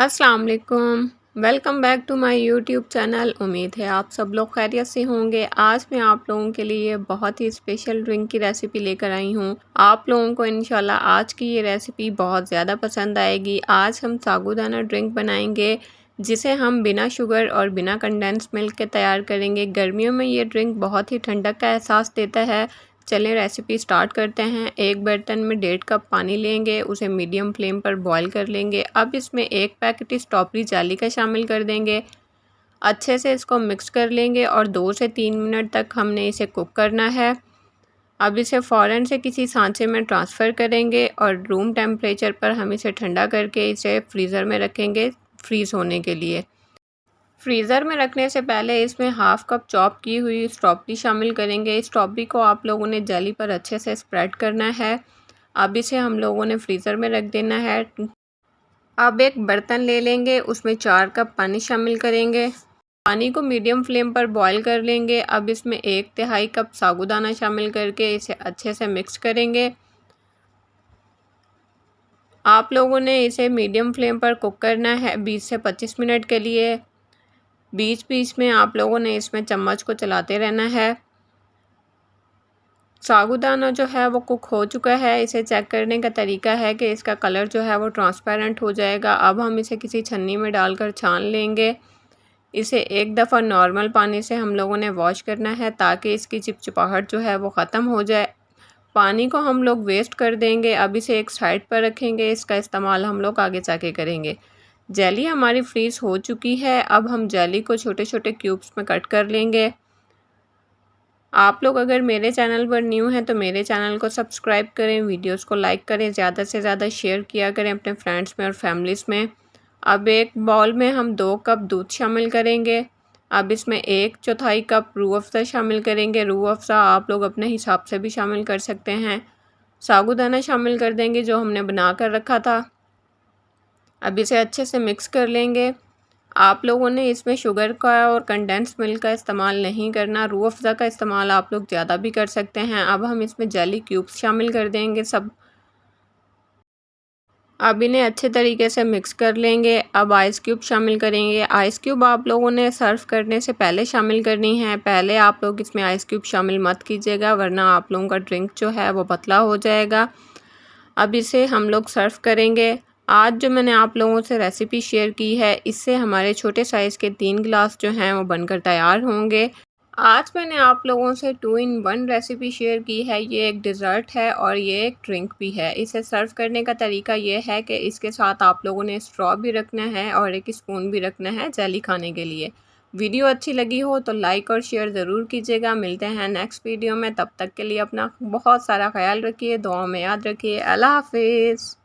अस्सलाम वालेकुम। Welcome back to my YouTube channel. उम्मीद है आप सब लोग खैरियत से होंगे। आज मैं आप लोगों के लिए बहुत ही स्पेशल ड्रिंक की रेसिपी लेकर आई हूँ। आप लोगों को इंशाल्लाह आज की ये रेसिपी बहुत ज़्यादा पसंद आएगी। आज हम साबूदाना ड्रिंक बनाएंगे जिसे हम बिना शुगर और बिना कंडेंस मिल्क के तैयार करेंगे। गर्मियों में ये ड्रिंक बहुत ही ठंडक का एहसास देता है। चलें रेसिपी स्टार्ट करते हैं। एक बर्तन में 1.5 कप पानी लेंगे, उसे मीडियम फ्लेम पर बॉईल कर लेंगे। अब इसमें एक पैकेट स्ट्रॉबेरी जेली का शामिल कर देंगे। अच्छे से इसको मिक्स कर लेंगे और 2 से 3 मिनट तक हमने इसे कुक करना है। अब इसे फ़ौरन से किसी सांचे में ट्रांसफ़र करेंगे और रूम टेम्परेचर पर हम इसे ठंडा करके इसे फ्रीज़र में रखेंगे फ्रीज़ होने के लिए। फ्रीज़र में रखने से पहले इसमें हाफ़ कप चॉप की हुई स्ट्रॉबेरी शामिल करेंगे। स्ट्रॉबेरी को आप लोगों ने जेली पर अच्छे से स्प्रेड करना है। अब इसे हम लोगों ने फ्रीज़र में रख देना है। अब एक बर्तन ले लेंगे, उसमें 4 कप पानी शामिल करेंगे। पानी को मीडियम फ्लेम पर बॉईल कर लेंगे। अब इसमें 1/3 कप साबूदाना शामिल करके इसे अच्छे से मिक्स करेंगे। आप लोगों ने इसे मीडियम फ्लेम पर कुक करना है 20 से 25 मिनट के लिए। बीच बीच में आप लोगों ने इसमें चम्मच को चलाते रहना है। साबूदाना जो है वो कुक हो चुका है। इसे चेक करने का तरीका है कि इसका कलर जो है वो ट्रांसपेरेंट हो जाएगा। अब हम इसे किसी छन्नी में डालकर छान लेंगे। इसे एक दफ़ा नॉर्मल पानी से हम लोगों ने वॉश करना है ताकि इसकी चिपचिपाहट जो है वो ख़त्म हो जाए। पानी को हम लोग वेस्ट कर देंगे। अब इसे एक साइड पर रखेंगे, इसका इस्तेमाल हम लोग आगे जाके करेंगे। जेली हमारी फ्रीज़ हो चुकी है। अब हम जेली को छोटे छोटे क्यूब्स में कट कर लेंगे। आप लोग अगर मेरे चैनल पर न्यू हैं तो मेरे चैनल को सब्सक्राइब करें, वीडियोस को लाइक करें, ज़्यादा से ज़्यादा शेयर किया करें अपने फ्रेंड्स में और फैमिलीज़ में। अब एक बाउल में हम 2 कप दूध शामिल करेंगे। अब इसमें 1/4 कप रूह अफ़ज़ा शामिल करेंगे। रूह अफ़ज़ा आप लोग अपने हिसाब से भी शामिल कर सकते हैं। साबूदाना शामिल कर देंगे जो हमने बना कर रखा था। अब इसे अच्छे से मिक्स कर लेंगे। आप लोगों ने इसमें शुगर का और कंडेंस मिल्क का इस्तेमाल नहीं करना। रूह अफ़ज़ा का इस्तेमाल आप लोग ज़्यादा भी कर सकते हैं। अब हम इसमें जेली क्यूब्स शामिल कर देंगे सब। अब इन्हें अच्छे तरीके से मिक्स कर लेंगे। अब आइस क्यूब शामिल करेंगे। आइस क्यूब आप लोगों ने सर्व करने से पहले शामिल करनी है। पहले आप लोग इसमें आइस क्यूब शामिल मत कीजिएगा वरना आप लोगों का ड्रिंक जो है वो पतला हो जाएगा। अब इसे हम लोग सर्व करेंगे। आज जो मैंने आप लोगों से रेसिपी शेयर की है इससे हमारे छोटे साइज़ के 3 गिलास जो हैं वो बनकर तैयार होंगे। आज मैंने आप लोगों से 2 इन 1 रेसिपी शेयर की है। ये एक डिज़र्ट है और ये एक ड्रिंक भी है। इसे सर्व करने का तरीका ये है कि इसके साथ आप लोगों ने स्ट्रॉ भी रखना है और एक स्पून भी रखना है जेली खाने के लिए। वीडियो अच्छी लगी हो तो लाइक और शेयर ज़रूर कीजिएगा। मिलते हैं नेक्स्ट वीडियो में, तब तक के लिए अपना बहुत सारा ख्याल रखिए, दुआओं में याद रखिए। अल्लाह हाफ़िज़।